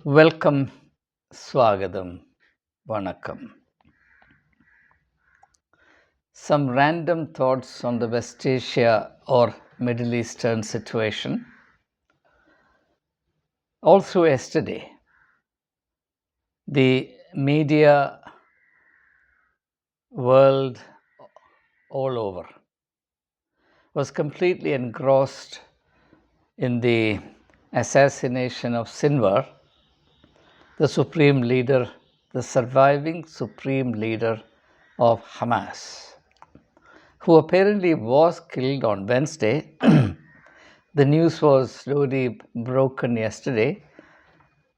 Welcome, Swagatham, Vanakkam. Some random thoughts on the West Asia or Middle Eastern situation. Also, yesterday, the media world all over was completely engrossed in the assassination of Sinwar, the supreme leader, the surviving supreme leader of Hamas, who apparently was killed on Wednesday. The news was slowly broken yesterday,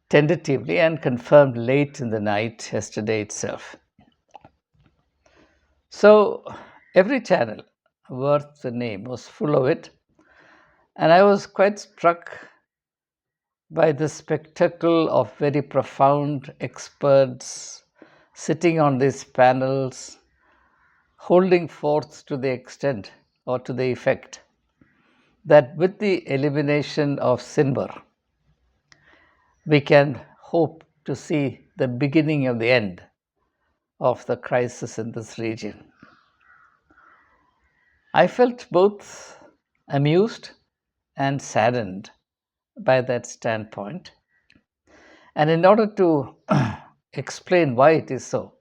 tentatively, and confirmed late in the night yesterday itself. So, every channel worth the name was full of it, and I was quite struck by the spectacle of very profound experts sitting on these panels, holding forth to the extent or to the effect that with the elimination of Sinwar, we can hope to see the beginning of the end of the crisis in this region. I felt both amused and saddened by that standpoint. And in order to explain why it is so,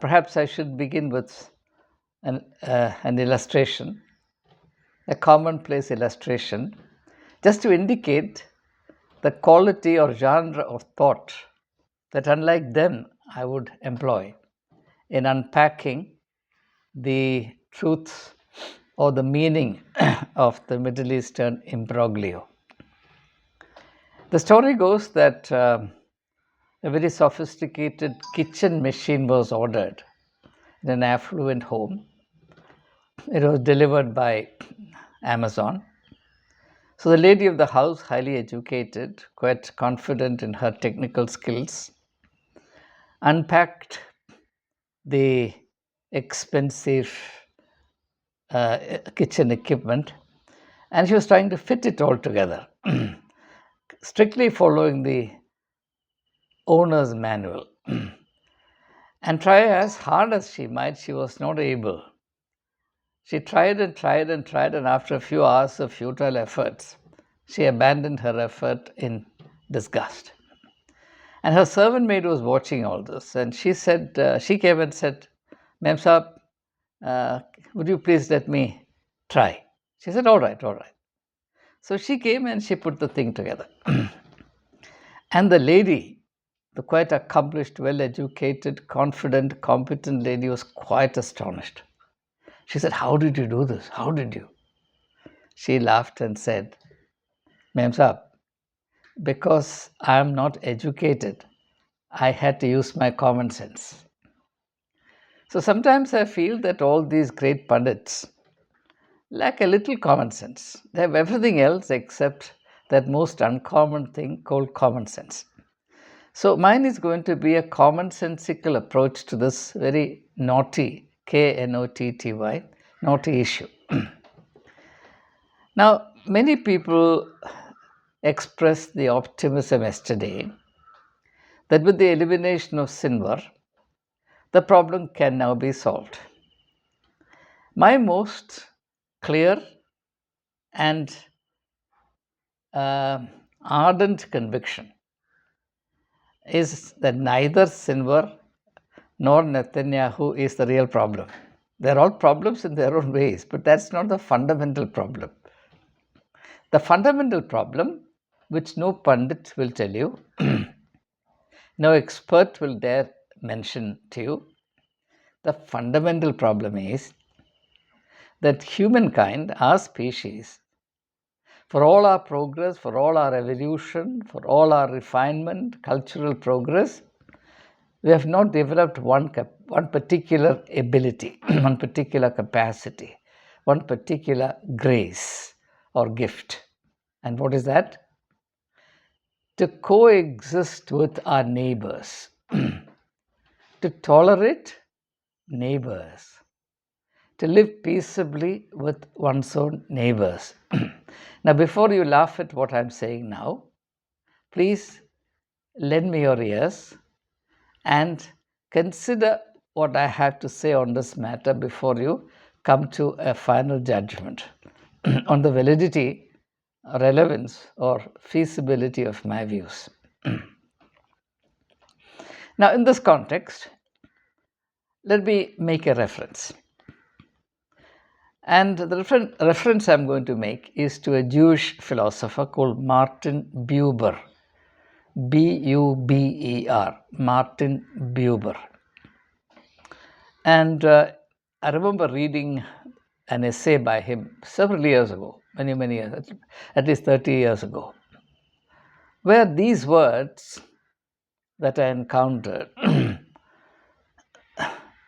perhaps I should begin with an illustration, a commonplace illustration, just to indicate the quality or genre of thought that, unlike them, I would employ in unpacking the truth or the meaning of the Middle Eastern imbroglio. The story goes that a very sophisticated kitchen machine was ordered in an affluent home. It was delivered by Amazon. So the lady of the house, highly educated, quite confident in her technical skills, unpacked the expensive kitchen equipment, and she was trying to fit it all together, strictly following the owner's manual. And try as hard as she might, she was not able. She tried and tried and tried, and after a few hours of futile efforts, she abandoned her effort in disgust. And her servant maid was watching all this, and she came and said, "Ma'am Saab, would you please let me try?" She said, all right, all right. So she came and she put the thing together. And the lady, the quite accomplished, well-educated, confident, competent lady, was quite astonished. She said, "How did you do this? How did you?" She laughed and said, "Ma'am Saab, because I am not educated, I had to use my common sense." So sometimes I feel that all these great pundits lack a little common sense. They have everything else except that most uncommon thing called common sense. So mine is going to be a commonsensical approach to this very naughty, Knotty, naughty issue. Now, many people expressed the optimism yesterday that with the elimination of Sinwar, the problem can now be solved. My most clear and ardent conviction is that neither Sinwar nor Netanyahu is the real problem. They're all problems in their own ways, but that's not the fundamental problem. The fundamental problem, which no pundit will tell you, no expert will dare mention to you, the fundamental problem is that humankind, our species, for all our progress, for all our evolution, for all our refinement, cultural progress, we have not developed one particular ability, one particular capacity, one particular grace or gift. And what is that? To coexist with our neighbors, to tolerate neighbors, to live peaceably with one's own neighbors. Now, before you laugh at what I'm saying now, please lend me your ears and consider what I have to say on this matter before you come to a final judgment on the validity, relevance, or feasibility of my views. Now, in this context, let me make a reference. And the reference I'm going to make is to a Jewish philosopher called Martin Buber. Buber. Martin Buber. And I remember reading an essay by him several years ago, many years, at least 30 years ago, where these words that I encountered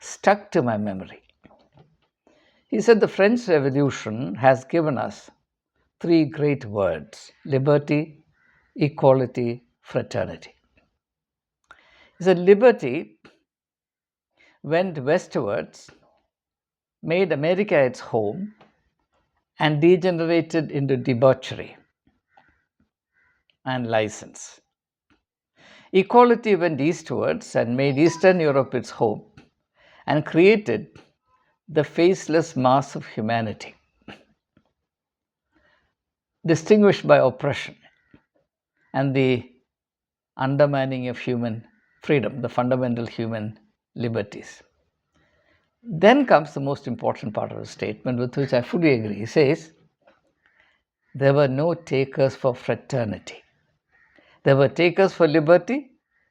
stuck to my memory. He said the French Revolution has given us three great words: liberty, equality, fraternity. He said liberty went westwards, made America its home, and degenerated into debauchery and license. Equality went eastwards and made Eastern Europe its home and created the faceless mass of humanity, distinguished by oppression and the undermining of human freedom, the fundamental human liberties. Then comes the most important part of the statement, with which I fully agree. He says, there were no takers for fraternity. There were takers for liberty,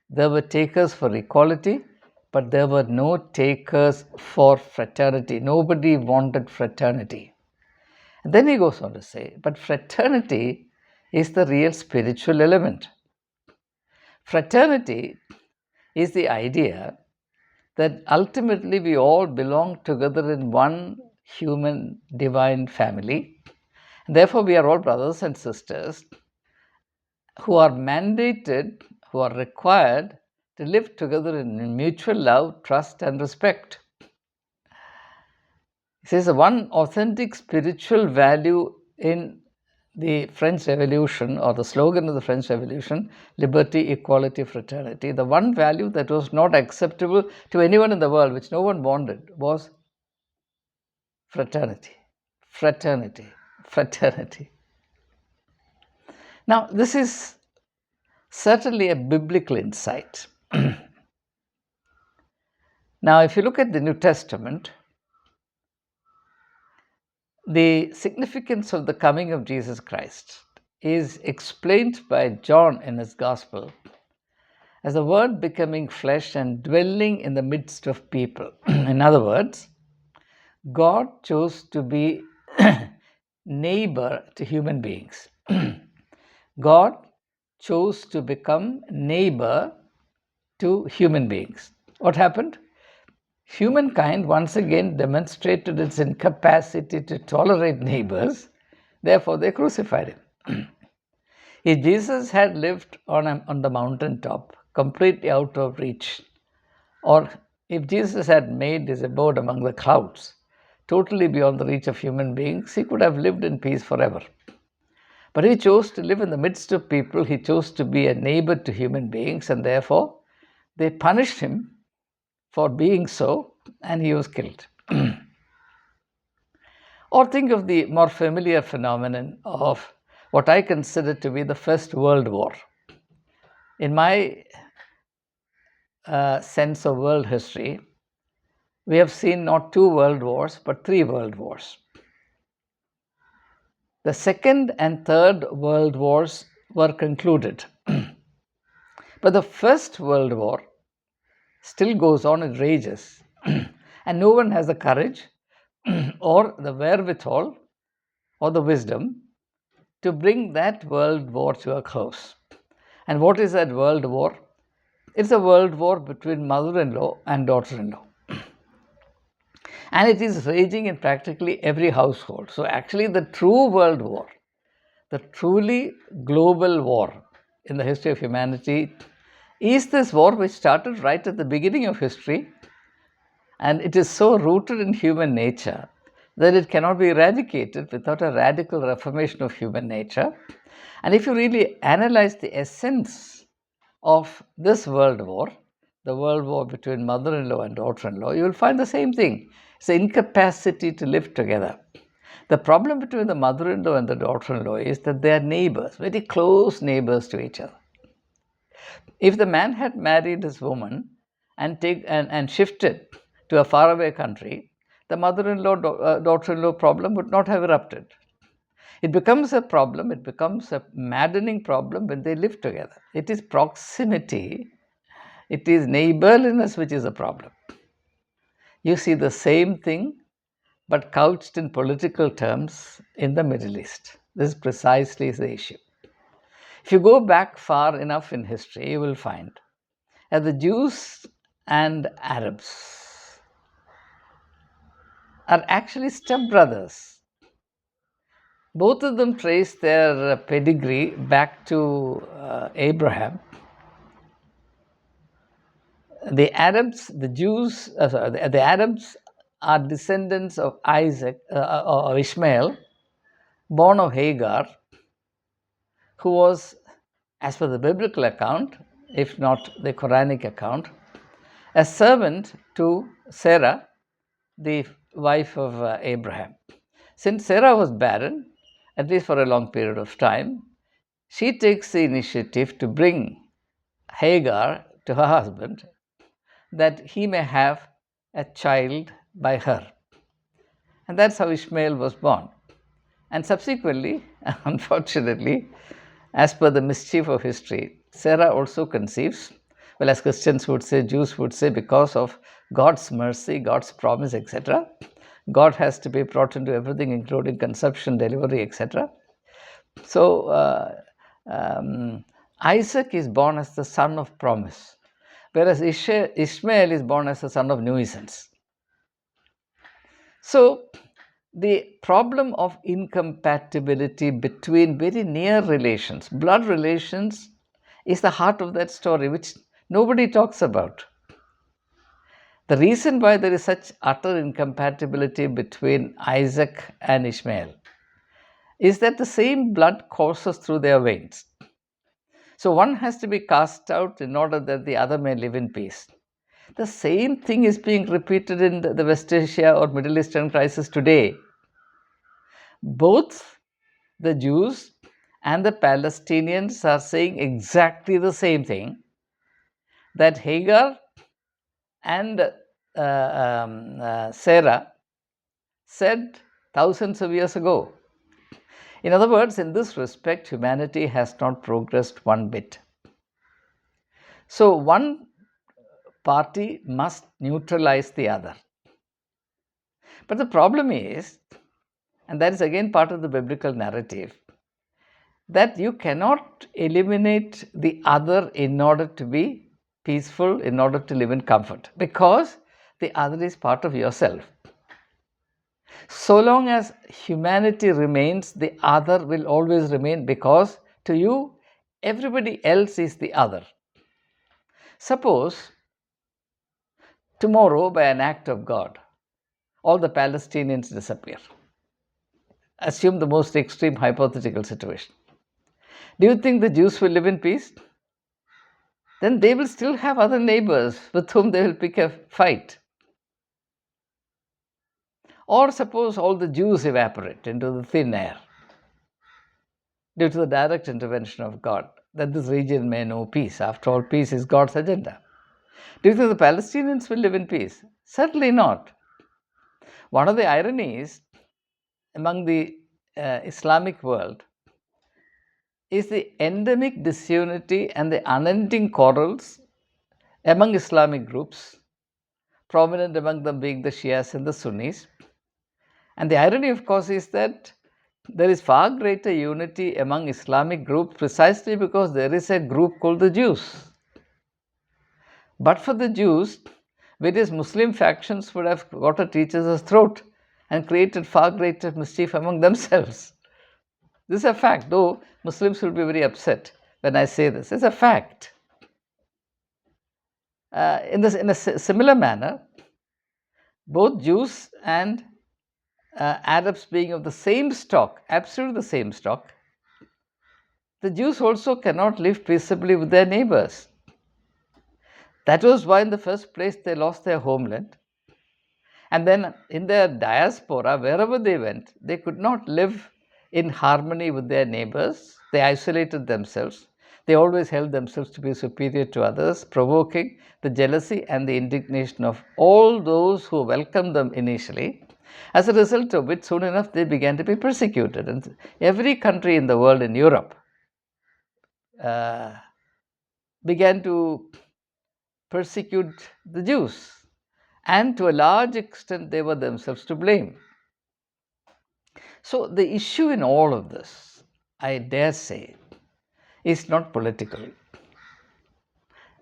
there were takers for equality, but there were no takers for fraternity. Nobody wanted fraternity. And then he goes on to say, but fraternity is the real spiritual element. Fraternity is the idea that ultimately we all belong together in one human divine family. Therefore, we are all brothers and sisters who are mandated, who are required to live together in mutual love, trust, and respect. He says one authentic spiritual value in the French Revolution, or the slogan of the French Revolution, liberty, equality, fraternity, the one value that was not acceptable to anyone in the world, which no one wanted, was fraternity. Fraternity. Fraternity. Now, this is certainly a biblical insight. Now, if you look at the New Testament, the significance of the coming of Jesus Christ is explained by John in his Gospel as the Word becoming flesh and dwelling in the midst of people. In other words, God chose to be neighbor to human beings. God chose to become neighbor to human beings. What happened? Humankind once again demonstrated its incapacity to tolerate neighbors, therefore they crucified him. If Jesus had lived on the mountaintop, completely out of reach, or if Jesus had made his abode among the clouds, totally beyond the reach of human beings, he could have lived in peace forever. But he chose to live in the midst of people, he chose to be a neighbor to human beings, and therefore they punished him for being so, and he was killed. Or think of the more familiar phenomenon of what I consider to be the First World War. In my sense of world history, we have seen not two world wars, but three world wars. The Second and Third World Wars were concluded. But the First World War still goes on, it rages. And no one has the courage or the wherewithal or the wisdom to bring that world war to a close. And what is that world war? It's a world war between mother-in-law and daughter-in-law. And it is raging in practically every household. So actually the true world war, the truly global war in the history of humanity, is this war which started right at the beginning of history, and it is so rooted in human nature that it cannot be eradicated without a radical reformation of human nature. And if you really analyze the essence of this world war, the world war between mother-in-law and daughter-in-law, you will find the same thing. It's the incapacity to live together. The problem between the mother-in-law and the daughter-in-law is that they are neighbors, very close neighbors to each other. If the man had married his woman and shifted to a faraway country, the mother-in-law daughter-in-law problem would not have erupted. It becomes a problem, it becomes a maddening problem when they live together. It is proximity, it is neighborliness which is a problem. You see the same thing but couched in political terms in the Middle East. This precisely is the issue. If you go back far enough in history, you will find that the Jews and Arabs are actually stepbrothers. Both of them trace their pedigree back to Abraham. The Arabs, the Jews, the Arabs are descendants of Isaac or Ishmael, born of Hagar, who was, as per the biblical account, if not the Quranic account, a servant to Sarah, the wife of Abraham. Since Sarah was barren, at least for a long period of time, she takes the initiative to bring Hagar to her husband that he may have a child by her. And that's how Ishmael was born. And subsequently, unfortunately, as per the mischief of history, Sarah also conceives, well, as Christians would say, Jews would say, because of God's mercy, God's promise, etc. God has to be brought into everything, including conception, delivery, etc. So, Isaac is born as the son of promise, whereas Ishmael is born as the son of nuisance. So, the problem of incompatibility between very near relations, blood relations, is the heart of that story, which nobody talks about. The reason why there is such utter incompatibility between Isaac and Ishmael is that the same blood courses through their veins. So one has to be cast out in order that the other may live in peace. The same thing is being repeated in the West Asia or Middle Eastern crisis today. Both the Jews and the Palestinians are saying exactly the same thing, that Hagar and Sarah said thousands of years ago. In other words, in this respect, humanity has not progressed one bit. So one party must neutralize the other. But the problem is, and that is again part of the biblical narrative, that you cannot eliminate the other in order to be peaceful, in order to live in comfort, because the other is part of yourself. So long as humanity remains, the other will always remain, because to you, everybody else is the other. Suppose tomorrow, by an act of God, all the Palestinians disappear. Assume the most extreme hypothetical situation. Do you think the Jews will live in peace? Then they will still have other neighbors with whom they will pick a fight. Or suppose all the Jews evaporate into the thin air due to the direct intervention of God, that this region may know peace. After all, peace is God's agenda. Do you think the Palestinians will live in peace? Certainly not. One of the ironies among the Islamic world is the endemic disunity and the unending quarrels among Islamic groups, prominent among them being the Shias and the Sunnis. And the irony, of course, is that there is far greater unity among Islamic groups precisely because there is a group called the Jews. But for the Jews, various Muslim factions would have got at each other's throat and created far greater mischief among themselves. This is a fact, though Muslims will be very upset when I say this. It's a fact. In a similar manner, both Jews and Arabs being of the same stock, absolutely the same stock, the Jews also cannot live peaceably with their neighbors. That was why, in the first place, they lost their homeland. And then, in their diaspora, wherever they went, they could not live in harmony with their neighbors. They isolated themselves. They always held themselves to be superior to others, provoking the jealousy and the indignation of all those who welcomed them initially. As a result of which, soon enough, they began to be persecuted. And every country in the world, in Europe, began to persecute the Jews. And to a large extent, they were themselves to blame. So, the issue in all of this, I dare say, is not political.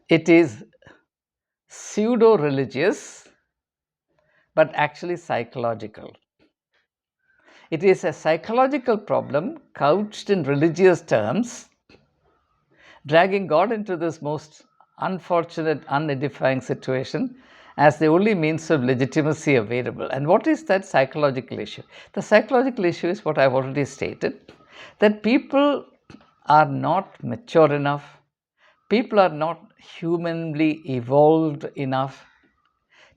It is pseudo religious, but actually psychological. It is a psychological problem couched in religious terms, dragging God into this most unfortunate, unedifying situation as the only means of legitimacy available. And what is that psychological issue? The psychological issue is what I've already stated, that people are not mature enough, people are not humanly evolved enough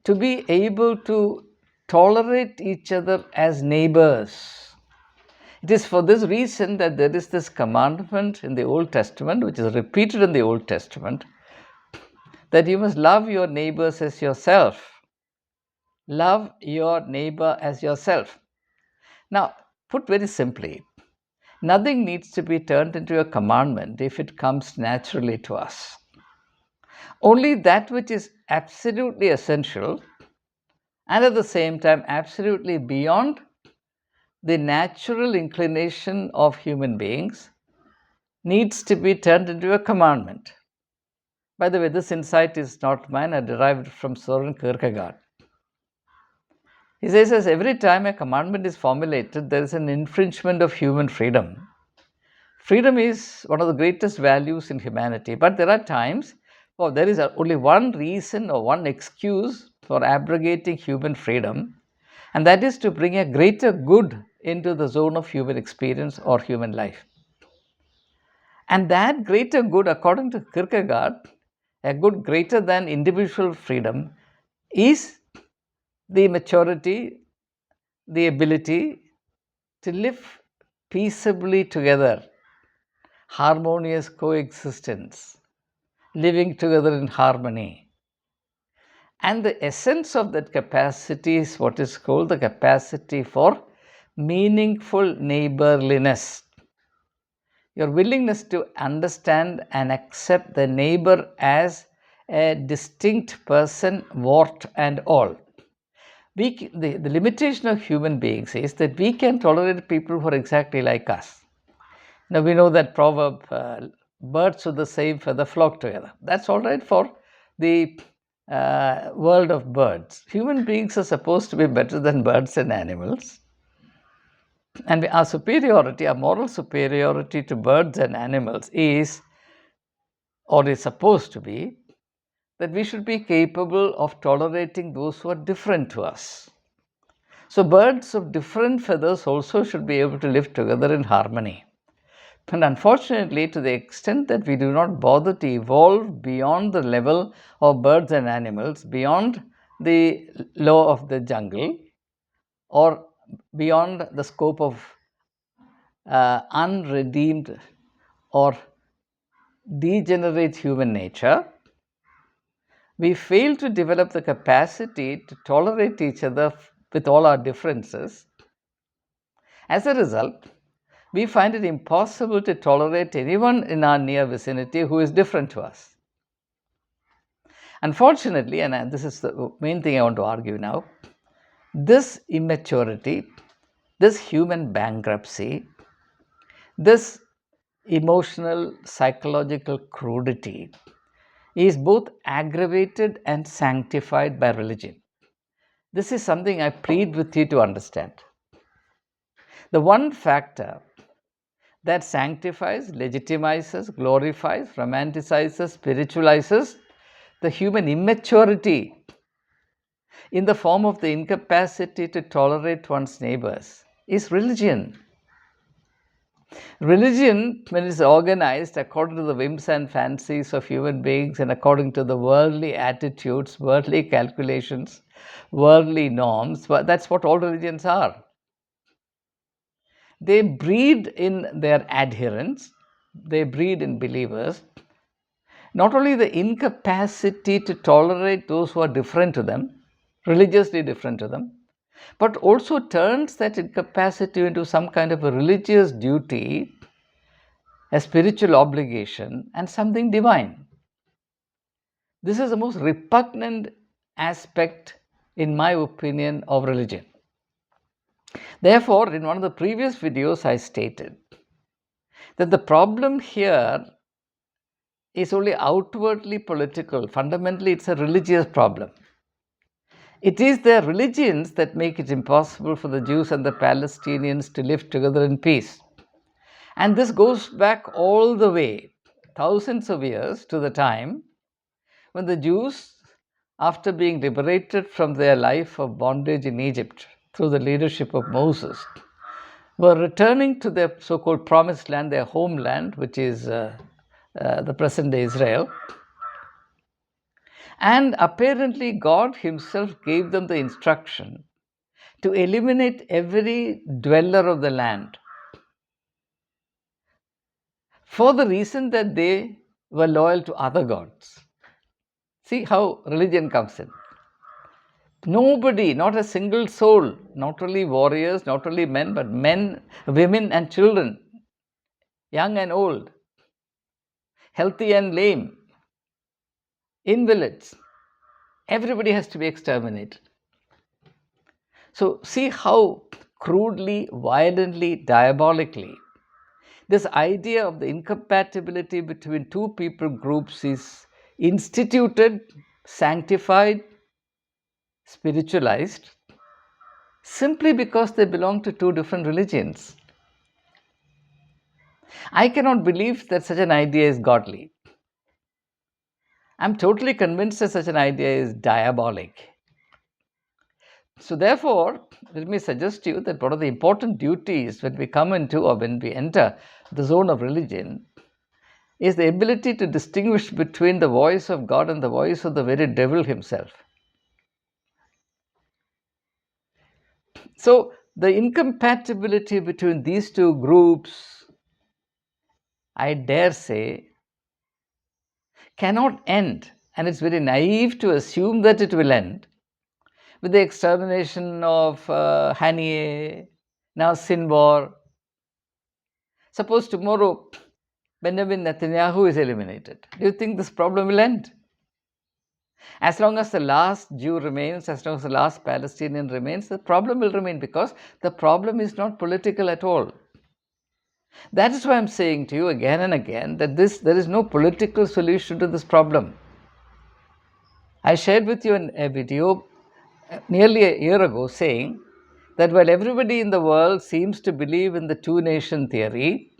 to be able to tolerate each other as neighbors. It is for this reason that there is this commandment in the Old Testament, which is repeated in the Old Testament, that you must love your neighbors as yourself. Love your neighbor as yourself. Now, put very simply, nothing needs to be turned into a commandment if it comes naturally to us. Only that which is absolutely essential and at the same time absolutely beyond the natural inclination of human beings needs to be turned into a commandment. By the way, this insight is not mine, I derived from Soren Kierkegaard. He says, as every time a commandment is formulated, there is an infringement of human freedom. Freedom is one of the greatest values in humanity, but there are times there is only one reason or one excuse for abrogating human freedom, and that is to bring a greater good into the zone of human experience or human life. And that greater good, according to Kierkegaard, a good greater than individual freedom, is the maturity, the ability to live peaceably together, harmonious coexistence, living together in harmony. And the essence of that capacity is what is called the capacity for meaningful neighborliness. Your willingness to understand and accept the neighbor as a distinct person, wart and all. The limitation of human beings is that we can tolerate people who are exactly like us. Now, we know that proverb, birds of the same feather flock together. That's all right for the world of birds. Human beings are supposed to be better than birds and animals. And our superiority, our moral superiority to birds and animals is, or is supposed to be, that we should be capable of tolerating those who are different to us. So birds of different feathers also should be able to live together in harmony. And unfortunately, to the extent that we do not bother to evolve beyond the level of birds and animals, beyond the law of the jungle, or beyond the scope of unredeemed or degenerate human nature, we fail to develop the capacity to tolerate each other with all our differences. As a result, we find it impossible to tolerate anyone in our near vicinity who is different to us. Unfortunately, and this is the main thing I want to argue now, this immaturity, this human bankruptcy, this emotional, psychological crudity is both aggravated and sanctified by religion. This is something I plead with you to understand. The one factor that sanctifies, legitimizes, glorifies, romanticizes, spiritualizes the human immaturity in the form of the incapacity to tolerate one's neighbors is religion. Religion, when it's organized according to the whims and fancies of human beings and according to the worldly attitudes, worldly calculations, worldly norms, but that's what all religions are. They breed in their adherents, they breed in believers not only the incapacity to tolerate those who are different to them, religiously different to them, but also turns that incapacity into some kind of a religious duty, a spiritual obligation, and something divine. This is the most repugnant aspect, in my opinion, of religion. Therefore, in one of the previous videos, I stated that the problem here is only outwardly political. Fundamentally, it's a religious problem. It is their religions that make it impossible for the Jews and the Palestinians to live together in peace. And this goes back all the way, thousands of years, to the time when the Jews, after being liberated from their life of bondage in Egypt through the leadership of Moses, were returning to their so-called promised land, their homeland, which is the present-day Israel. And apparently God himself gave them the instruction to eliminate every dweller of the land for the reason that they were loyal to other gods. See how religion comes in. Nobody, not a single soul, not only warriors, not only men, but men, women, and children, young and old, healthy and lame, invalids, everybody has to be exterminated. So, see how crudely, violently, diabolically this idea of the incompatibility between two people groups is instituted, sanctified, spiritualized, simply because they belong to two different religions. I cannot believe that such an idea is godly. I'm totally convinced that such an idea is diabolic. So therefore, let me suggest to you that one of the important duties when we come into or when we enter the zone of religion is the ability to distinguish between the voice of God and the voice of the very devil himself. So the incompatibility between these two groups, I dare say, cannot end, and it's very naive to assume that it will end with the extermination of Haniyeh, now Sinwar. Suppose tomorrow Benjamin Netanyahu is eliminated. Do you think this problem will end? As long as the last Jew remains, as long as the last Palestinian remains, the problem will remain because the problem is not political at all. That is why I'm saying to you again and again that there is no political solution to this problem. I shared with you a video nearly a year ago saying that while everybody in the world seems to believe in the two-nation theory,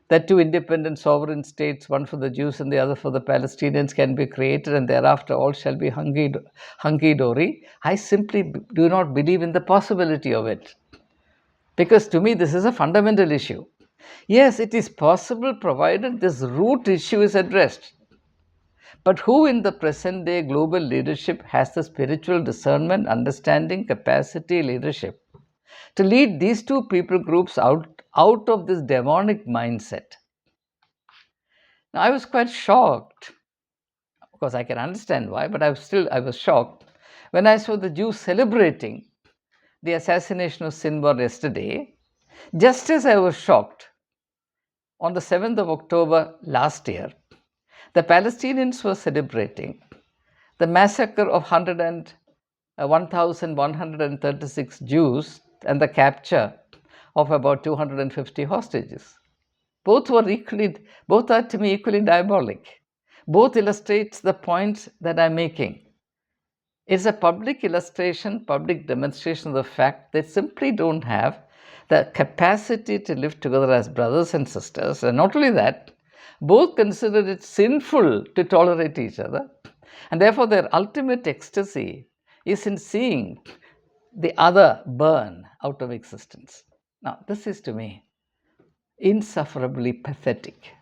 that two independent sovereign states, one for the Jews and the other for the Palestinians, can be created and thereafter all shall be hunky-dory, I simply do not believe in the possibility of it. Because to me, this is a fundamental issue. Yes, it is possible provided this root issue is addressed. But who in the present day global leadership has the spiritual discernment, understanding, capacity, leadership to lead these two people groups out of this demonic mindset? Now, I was quite shocked. Of course, I can understand why, but I was shocked when I saw the Jews celebrating the assassination of Sinwar yesterday, just as I was shocked on the 7th of October last year, the Palestinians were celebrating the massacre of 1,136 Jews and the capture of about 250 hostages. Both are to me equally diabolic. Both illustrates the points that I'm making. It's a public illustration, public demonstration of the fact they simply don't have the capacity to live together as brothers and sisters. And not only that, both consider it sinful to tolerate each other. And therefore, their ultimate ecstasy is in seeing the other burn out of existence. Now, this is to me insufferably pathetic.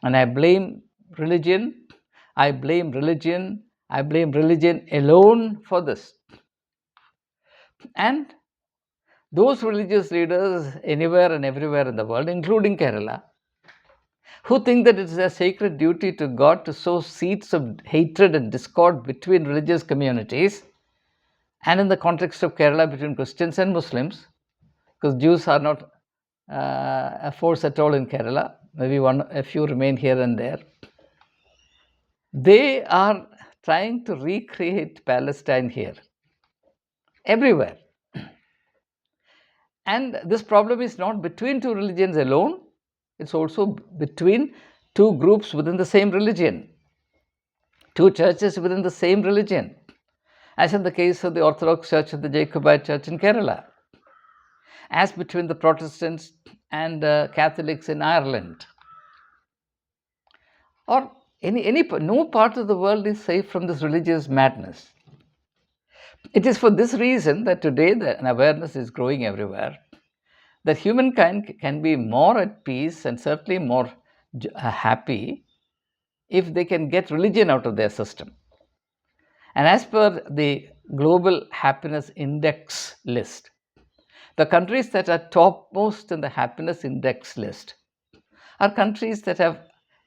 And I blame religion, I blame religion, I blame religion alone for this. And those religious leaders anywhere and everywhere in the world, including Kerala, who think that it is their sacred duty to God to sow seeds of hatred and discord between religious communities, and in the context of Kerala between Christians and Muslims, because Jews are not a force at all in Kerala, maybe a few remain here and there. They are trying to recreate Palestine here, everywhere. And this problem is not between two religions alone, it's also between two groups within the same religion, two churches within the same religion, as in the case of the Orthodox Church and the Jacobite Church in Kerala, as between the Protestants and Catholics in Ireland. Or no part of the world is safe from this religious madness. It is for this reason that today an awareness is growing everywhere that humankind can be more at peace and certainly more happy if they can get religion out of their system. And as per the Global Happiness Index list, the countries that are topmost in the happiness index list are countries that have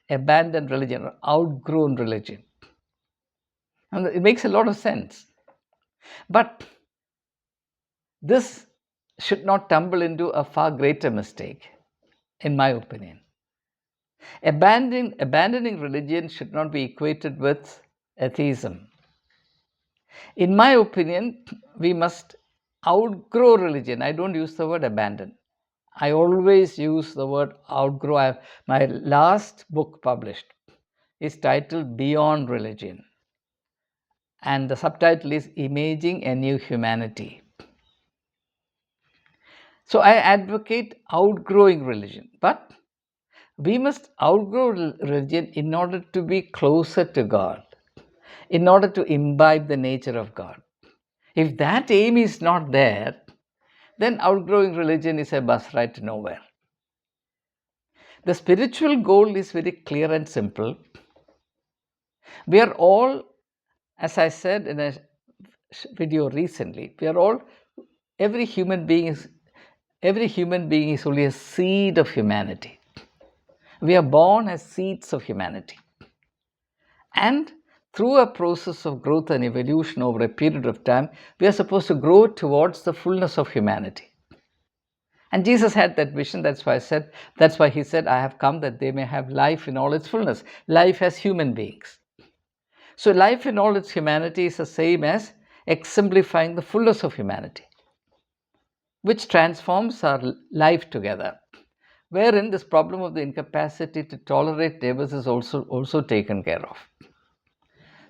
abandoned religion or outgrown religion. And it makes a lot of sense. But this should not tumble into a far greater mistake, in my opinion. Abandoning religion should not be equated with atheism. In my opinion, we must outgrow religion. I don't use the word abandon. I always use the word outgrow. My last book published is titled Beyond Religion, and the subtitle is Imaging a New Humanity. So I advocate outgrowing religion, but we must outgrow religion in order to be closer to God, in order to imbibe the nature of God. If that aim is not there, then outgrowing religion is a bus ride to nowhere. The spiritual goal is very clear and simple. We are all, as I said in a video recently, every human being is only a seed of humanity. We are born as seeds of humanity. And through a process of growth and evolution over a period of time, we are supposed to grow towards the fullness of humanity. And Jesus had that vision. That's why he said, I have come that they may have life in all its fullness, life as human beings. So life in all its humanity is the same as exemplifying the fullness of humanity, which transforms our life together, wherein this problem of the incapacity to tolerate neighbors is also taken care of.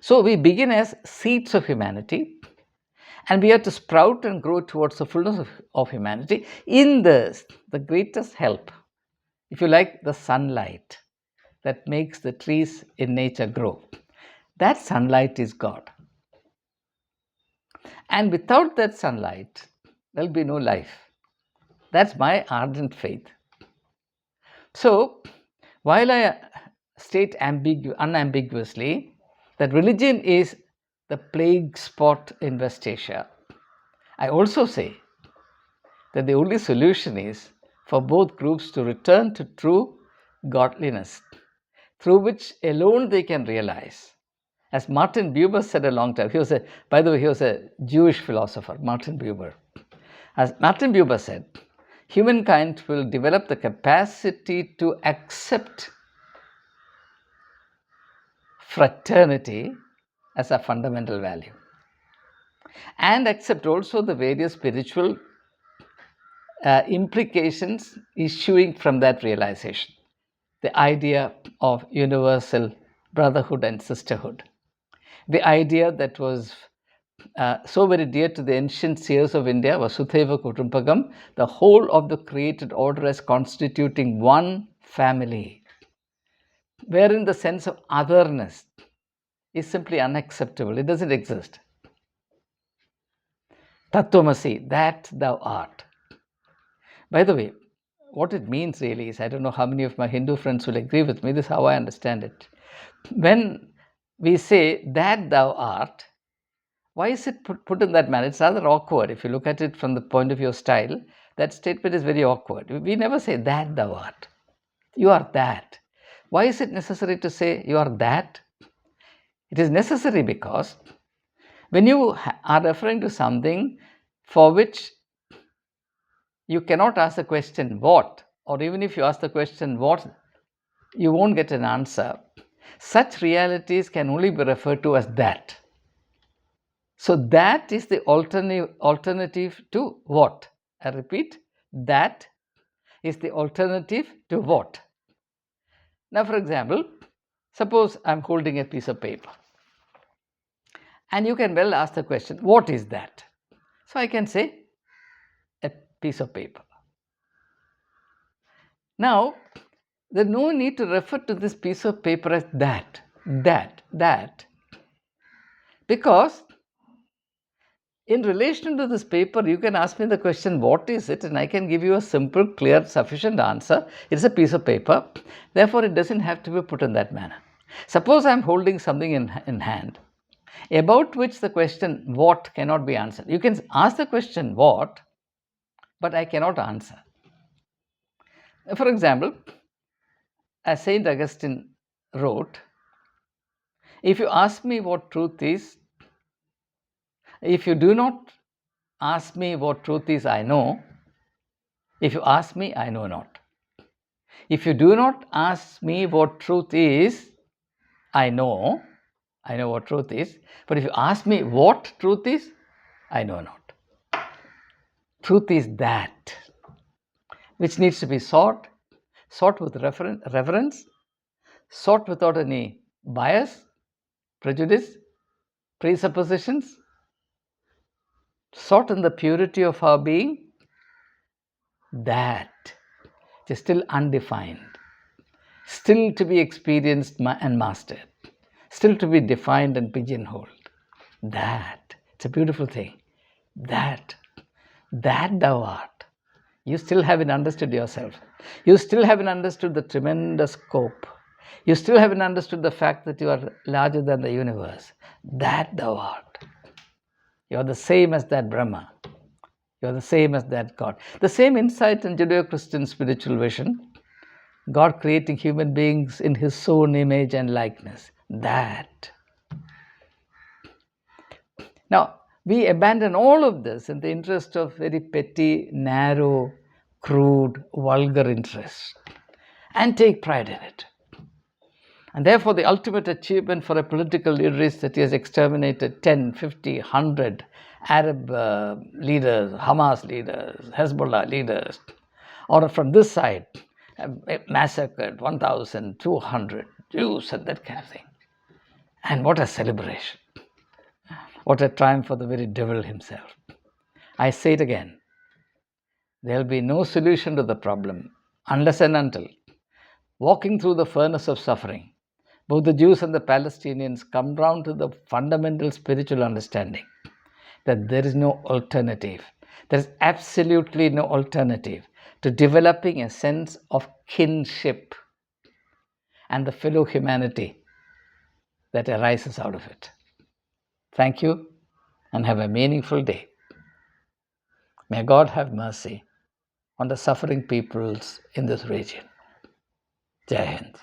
So we begin as seeds of humanity, and we have to sprout and grow towards the fullness of humanity. In this, the greatest help, if you like, the sunlight that makes the trees in nature grow. That sunlight is God. And without that sunlight, there'll be no life. That's my ardent faith. So, while I state unambiguously that religion is the plague spot in West Asia, I also say that the only solution is for both groups to return to true godliness, through which alone they can realize. As Martin Buber said a long time, he was a Jewish philosopher, Martin Buber. As Martin Buber said, humankind will develop the capacity to accept fraternity as a fundamental value, and accept also the various spiritual implications issuing from that realization. The idea of universal brotherhood and sisterhood, the idea that was so very dear to the ancient seers of India, Vasudhaiva Kutumbakam, the whole of the created order as constituting one family, wherein the sense of otherness is simply unacceptable. It doesn't exist. Tattvamasi, that thou art. By the way, what it means really is, I don't know how many of my Hindu friends will agree with me, this is how I understand it. When we say that thou art, why is it put in that manner? It's rather awkward. If you look at it from the point of view of style, that statement is very awkward. We never say that thou art. You are that. Why is it necessary to say you are that? It is necessary because when you are referring to something for which you cannot ask the question what, or even if you ask the question what, you won't get an answer. Such realities can only be referred to as that. So that is the alternative to what? I repeat, that is the alternative to what? Now, for example, suppose I'm holding a piece of paper. And you can well ask the question, what is that? So I can say, a piece of paper. Now, there's no need to refer to this piece of paper as that, because in relation to this paper, you can ask me the question, what is it? And I can give you a simple, clear, sufficient answer. It's a piece of paper. Therefore, it doesn't have to be put in that manner. Suppose I'm holding something in hand, about which the question what cannot be answered. You can ask the question what, but I cannot answer. For example, as Saint Augustine wrote, if you ask me what truth is, if you do not ask me what truth is, I know. If you ask me, I know not. If you do not ask me what truth is, I know what truth is. But if you ask me what truth is, I know not. Truth is that which needs to be sought with reverence, sought without any bias, prejudice, presuppositions, sought in the purity of our being. That is still undefined, still to be experienced and mastered, still to be defined and pigeonholed. That, it's a beautiful thing. That thou art. You still haven't understood yourself. You still haven't understood the tremendous scope. You still haven't understood the fact that you are larger than the universe. That thou art. You are the same as that Brahma. You are the same as that God. The same insight in Judeo-Christian spiritual vision. God creating human beings in His own image and likeness. That. Now, we abandon all of this in the interest of very petty, narrow, crude, vulgar interests and take pride in it. And therefore, the ultimate achievement for a political leader is that he has exterminated 10, 50, 100 Arab leaders, Hamas leaders, Hezbollah leaders, or from this side, massacred 1,200 Jews and that kind of thing. And what a celebration. What a triumph for the very devil himself. I say it again. There will be no solution to the problem unless and until, walking through the furnace of suffering, both the Jews and the Palestinians come round to the fundamental spiritual understanding that there is no alternative. There is absolutely no alternative to developing a sense of kinship and the fellow humanity that arises out of it. Thank you and have a meaningful day. May God have mercy on the suffering peoples in this region. Jai Hind.